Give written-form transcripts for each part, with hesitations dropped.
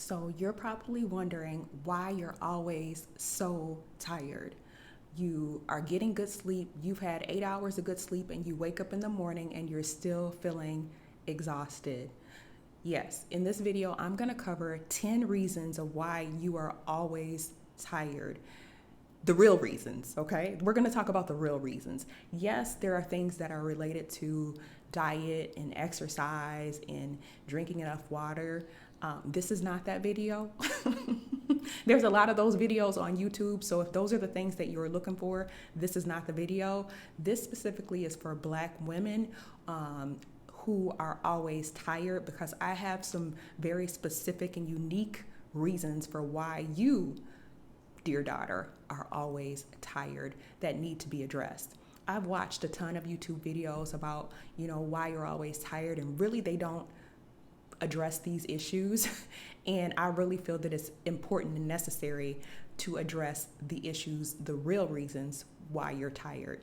So you're probably wondering why you're always so tired. You are getting good sleep, you've had 8 hours of good sleep, and you wake up in the morning and you're still feeling exhausted. Yes, in this video, I'm going to cover 10 reasons of why you are always tired. The real reasons, okay? We're going to talk about the real reasons. Yes, there are things that are related to diet and exercise and drinking enough water. This is not that video. There's a lot of those videos on YouTube. So if those are the things that you're looking for, this is not the video. This specifically is for Black women who are always tired, because I have some very specific and unique reasons for why you, dear daughter, are always tired that need to be addressed. I've watched a ton of YouTube videos about, why you're always tired, and really they don't address these issues. And I really feel that it's important and necessary to address the issues, the real reasons why you're tired.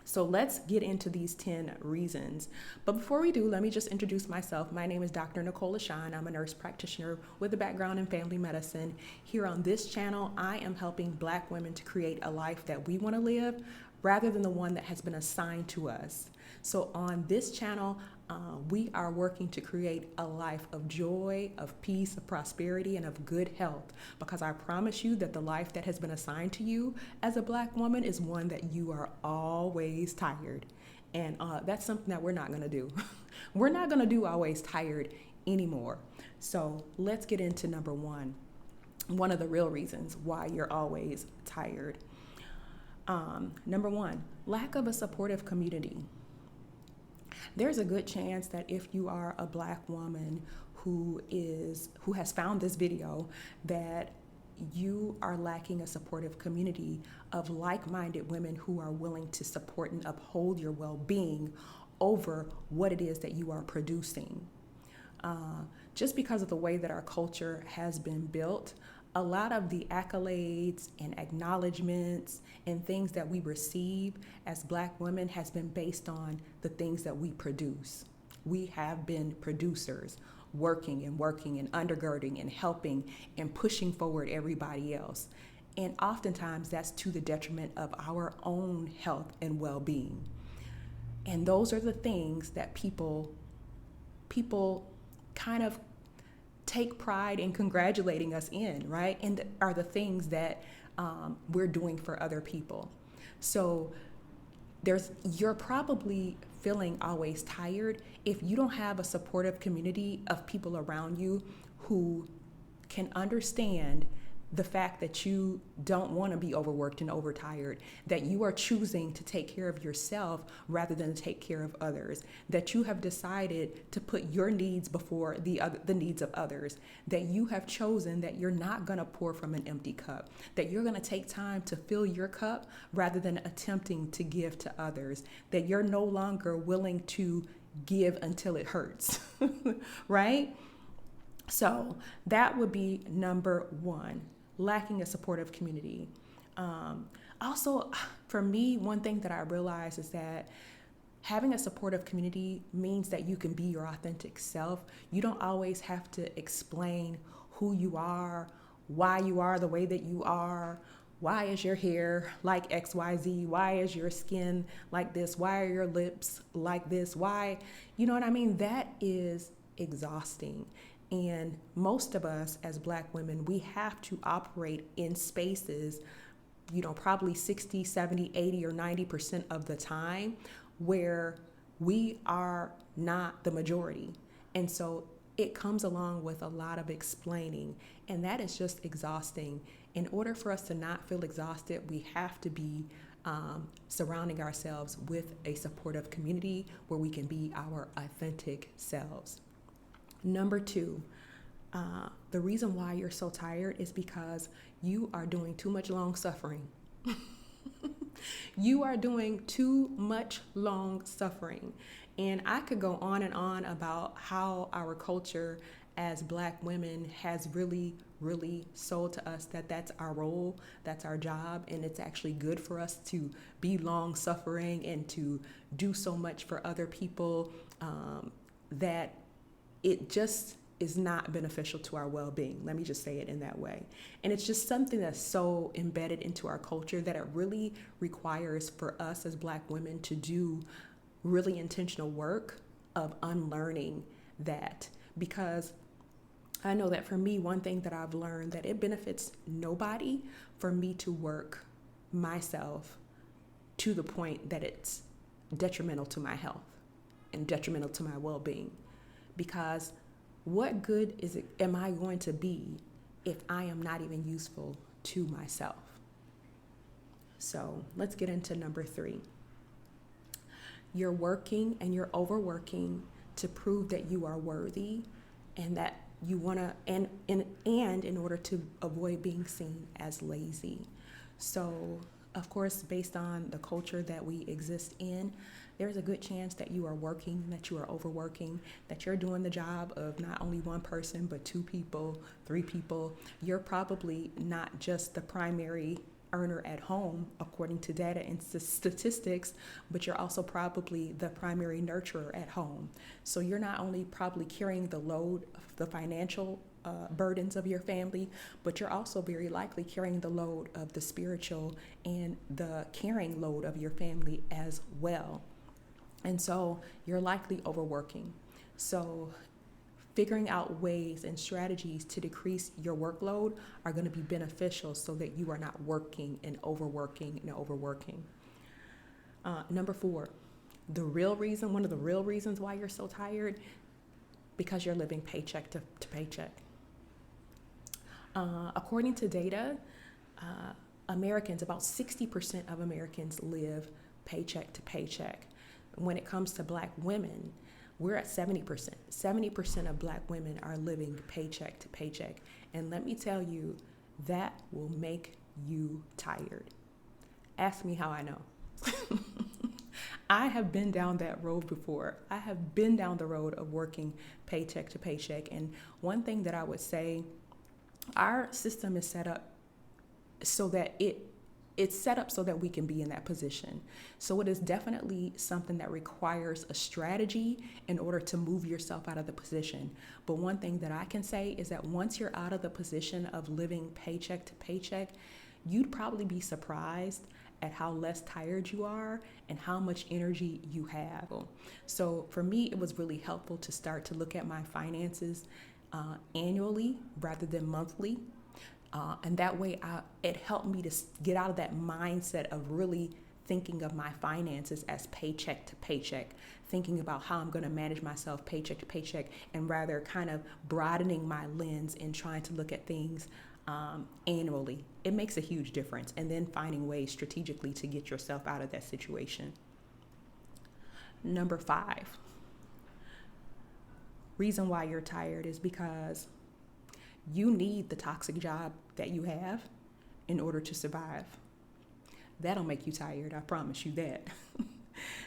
So let's get into these 10 reasons. But before we do, let me just introduce myself. My name is Dr. Nicole LaShawn. I'm a nurse practitioner with a background in family medicine. Here on this channel, I am helping Black women to create a life that we want to live rather than the one that has been assigned to us. So on this channel, we are working to create a life of joy, of peace, of prosperity, and of good health. Because I promise you that the life that has been assigned to you as a Black woman is one that you are always tired. And that's something that we're not going to do. We're not going to do always tired anymore. So let's get into number one of the real reasons why you're always tired. Number one, lack of a supportive community. There's a good chance that if you are a Black woman who has found this video, that you are lacking a supportive community of like-minded women who are willing to support and uphold your well-being over what it is that you are producing. Just because of the way that our culture has been built, a lot of the accolades and acknowledgments and things that we receive as Black women has been based on the things that we produce. We have been producers, working and undergirding and helping and pushing forward everybody else. And oftentimes that's to the detriment of our own health and well-being. And those are the things that people kind of take pride in congratulating us in, right? And are the things that we're doing for other people. So you're probably feeling always tired if you don't have a supportive community of people around you who can understand the fact that you don't want to be overworked and overtired, that you are choosing to take care of yourself rather than to take care of others, that you have decided to put your needs before the needs of others, that you have chosen that you're not going to pour from an empty cup, that you're going to take time to fill your cup rather than attempting to give to others, that you're no longer willing to give until it hurts, right? So that would be number one. Lacking a supportive community. Also, for me, one thing that I realize is that having a supportive community means that you can be your authentic self. You don't always have to explain who you are, why you are the way that you are, why is your hair like XYZ, why is your skin like this, why are your lips like this, why, you know what I mean? That is exhausting. And most of us as Black women, we have to operate in spaces, probably 60, 70, 80, or 90% of the time where we are not the majority. And so it comes along with a lot of explaining, and that is just exhausting. In order for us to not feel exhausted, we have to be surrounding ourselves with a supportive community where we can be our authentic selves. Number two, the reason why you're so tired is because you are doing too much long suffering. You are doing too much long suffering. And I could go on and on about how our culture as Black women has really, really sold to us that that's our role, that's our job, and it's actually good for us to be long suffering and to do so much for other people, that it just is not beneficial to our well-being. Let me just say it in that way. And it's just something that's so embedded into our culture that it really requires for us as Black women to do really intentional work of unlearning that. Because I know that for me, one thing that I've learned that it benefits nobody for me to work myself to the point that it's detrimental to my health and detrimental to my well-being. Because what good am I going to be if I am not even useful to myself? So let's get into number 3. You're working and you're overworking to prove that you are worthy and that you want to, and in order to avoid being seen as lazy. So, of course, based on the culture that we exist in, there's a good chance that you are working, that you are overworking, that you're doing the job of not only one person, but 2 people, 3 people. You're probably not just the primary earner at home, according to data and statistics, but you're also probably the primary nurturer at home. So you're not only probably carrying the load of the financial burdens of your family, but you're also very likely carrying the load of the spiritual and the caring load of your family as well. And so you're likely overworking. So figuring out ways and strategies to decrease your workload are going to be beneficial so that you are not working and overworking and overworking. Number 4, one of the real reasons why you're so tired, because you're living paycheck to paycheck. According to data, about 60% of Americans live paycheck to paycheck. When it comes to Black women, we're at 70%. 70% of Black women are living paycheck to paycheck. And let me tell you, that will make you tired. Ask me how I know. I have been down that road before. I have been down the road of working paycheck to paycheck. And one thing that I would say, our system is set up so that it's set up so that we can be in that position. So it is definitely something that requires a strategy in order to move yourself out of the position. But one thing that I can say is that once you're out of the position of living paycheck to paycheck, you'd probably be surprised at how less tired you are and how much energy you have. So for me, it was really helpful to start to look at my finances annually rather than monthly. And that way it helped me to get out of that mindset of really thinking of my finances as paycheck to paycheck, thinking about how I'm going to manage myself paycheck to paycheck, and rather kind of broadening my lens and trying to look at things annually. It makes a huge difference. And then finding ways strategically to get yourself out of that situation. Number 5, reason why you're tired is because you need the toxic job that you have in order to survive. That'll make you tired, I promise you that.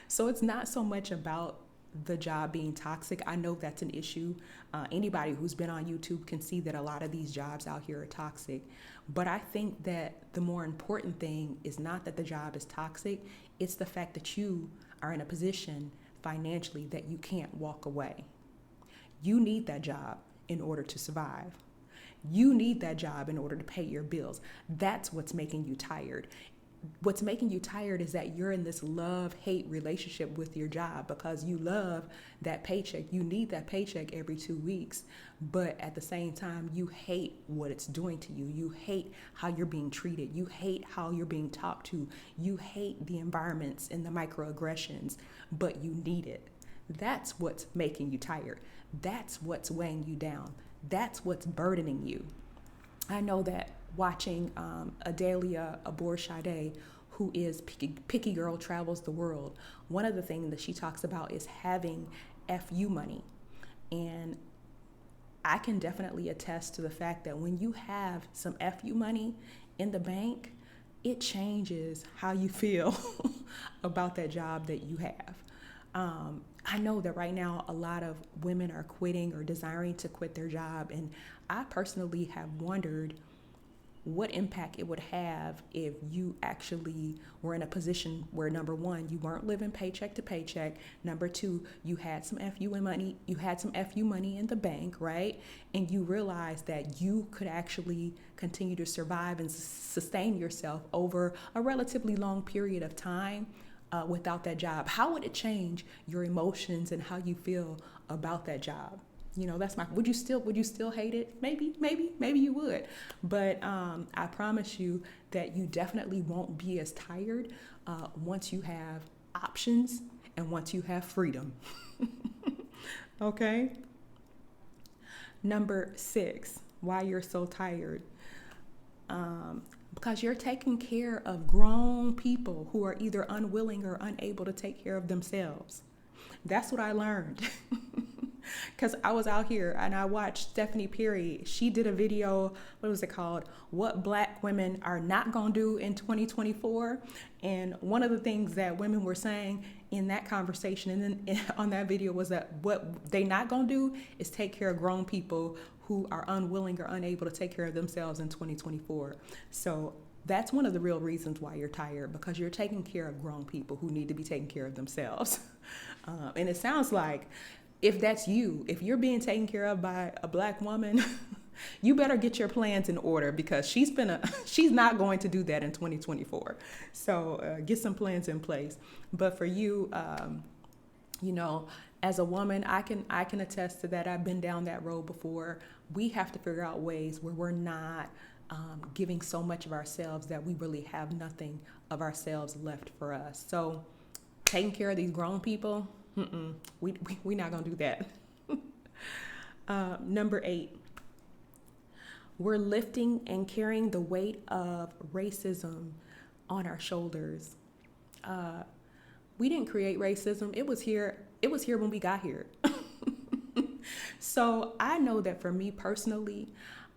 So it's not so much about the job being toxic. I know that's an issue. Anybody who's been on YouTube can see that a lot of these jobs out here are toxic. But I think that the more important thing is not that the job is toxic, it's the fact that you are in a position financially that you can't walk away. You need that job in order to survive. You need that job in order to pay your bills. That's what's making you tired. What's making you tired is that you're in this love-hate relationship with your job because you love that paycheck. You need that paycheck every 2 weeks, but at the same time, you hate what it's doing to you. You hate how you're being treated. You hate how you're being talked to. You hate the environments and the microaggressions, but you need it. That's what's making you tired. That's what's weighing you down. That's what's burdening you. I know that watching Adalia Aborshade, who is Picky Girl Travels the World, one of the things that she talks about is having FU money. And I can definitely attest to the fact that when you have some FU money in the bank, it changes how you feel about that job that you have. I know that right now a lot of women are quitting or desiring to quit their job, and I personally have wondered what impact it would have if you actually were in a position where, number one, you weren't living paycheck to paycheck. Number two, you had some FU money in the bank, right? And you realized that you could actually continue to survive and sustain yourself over a relatively long period of time without that job. How would it change your emotions and how you feel about that job? That's would you still hate it? Maybe you would. But I promise you that you definitely won't be as tired once you have options and once you have freedom. Okay? Number 6, why you're so tired. Because you're taking care of grown people who are either unwilling or unable to take care of themselves. That's what I learned. Because I was out here and I watched Stephanie Perry. She did a video, what was it called? What Black women are not going to do in 2024. And one of the things that women were saying in that conversation and then on that video was that what they not going to do is take care of grown people who are unwilling or unable to take care of themselves in 2024. So that's one of the real reasons why you're tired, because you're taking care of grown people who need to be taking care of themselves. And it sounds like if that's you, if you're being taken care of by a Black woman, you better get your plans in order, because she's not going to do that in 2024. So get some plans in place. But for you, as a woman, I can attest to that. I've been down that road before. We have to figure out ways where we're not giving so much of ourselves that we really have nothing of ourselves left for us. So taking care of these grown people, we're not going to do that. Number 8, we're lifting and carrying the weight of racism on our shoulders. We didn't create racism. It was here when we got here. So I know that for me personally,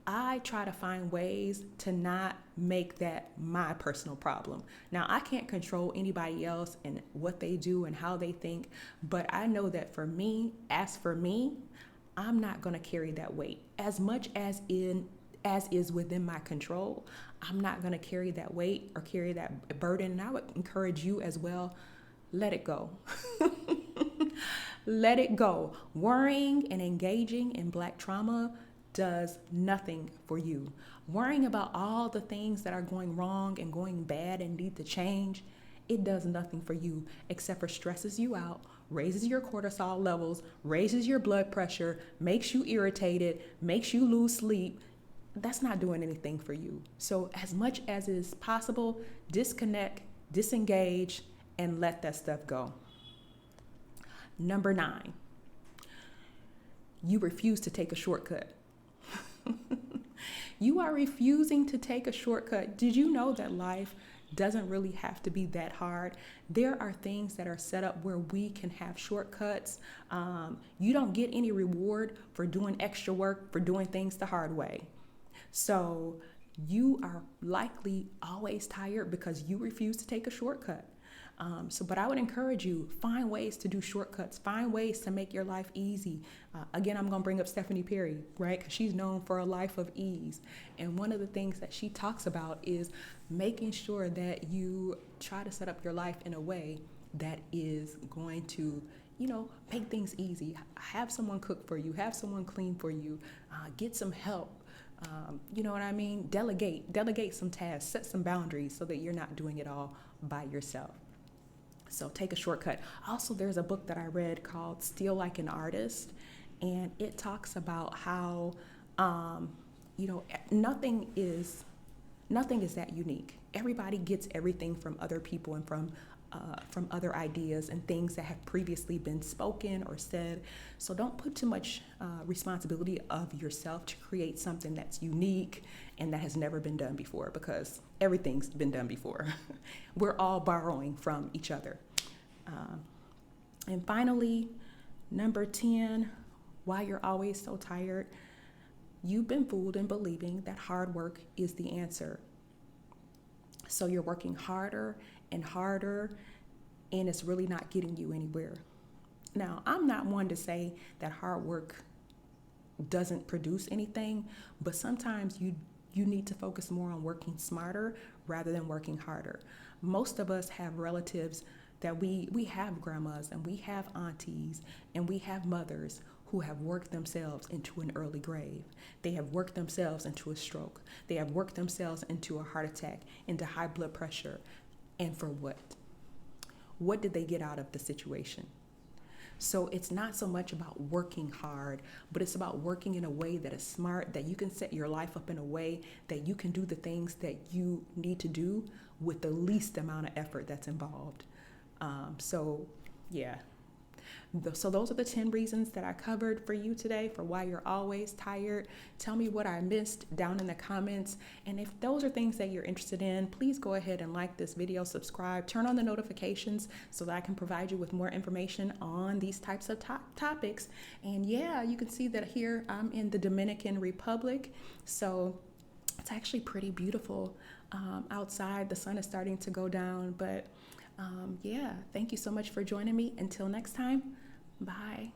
I try to find ways to not make that my personal problem. Now, I can't control anybody else and what they do and how they think, but I know that for me, I'm not going to carry that weight as much as is within my control. I'm not going to carry that weight or carry that burden. And I would encourage you as well, let it go. Let it go. Worrying and engaging in Black trauma does nothing for you. Worrying about all the things that are going wrong and going bad and need to change, it does nothing for you except for stresses you out, raises your cortisol levels, raises your blood pressure, makes you irritated, makes you lose sleep. That's not doing anything for you. So as much as is possible, disconnect, disengage, and let that stuff go. Number 9, you refuse to take a shortcut. You are refusing to take a shortcut. Did you know that life doesn't really have to be that hard? There are things that are set up where we can have shortcuts. You don't get any reward for doing extra work, for doing things the hard way. So you are likely always tired because you refuse to take a shortcut. But I would encourage you, find ways to do shortcuts, find ways to make your life easy. Again, I'm going to bring up Stephanie Perry, right? Because she's known for a life of ease. And one of the things that she talks about is making sure that you try to set up your life in a way that is going to, make things easy. Have someone cook for you, have someone clean for you, get some help. You know what I mean? Delegate some tasks, set some boundaries so that you're not doing it all by yourself. So take a shortcut. Also, there's a book that I read called Steal Like an Artist, and it talks about how, nothing is that unique. Everybody gets everything from other people and from other ideas and things that have previously been spoken or said. So don't put too much responsibility of yourself to create something that's unique and that has never been done before, because everything's been done before. We're all borrowing from each other. And finally, number 10, why you're always so tired. You've been fooled in believing that hard work is the answer. So you're working harder and harder, and it's really not getting you anywhere. Now, I'm not one to say that hard work doesn't produce anything, but sometimes You need to focus more on working smarter rather than working harder. Most of us have relatives that we have grandmas and we have aunties and we have mothers who have worked themselves into an early grave. They have worked themselves into a stroke. They have worked themselves into a heart attack, into high blood pressure. And for what? What did they get out of the situation? So it's not so much about working hard, but it's about working in a way that is smart, that you can set your life up in a way that you can do the things that you need to do with the least amount of effort that's involved. Yeah. So those are the 10 reasons that I covered for you today for why you're always tired. Tell me what I missed down in the comments. And if those are things that you're interested in, please go ahead and like this video, subscribe, turn on the notifications so that I can provide you with more information on these types of topics. And yeah, you can see that here I'm in the Dominican Republic. So it's actually pretty beautiful outside. The sun is starting to go down, but yeah, thank you so much for joining me. Until next time, bye.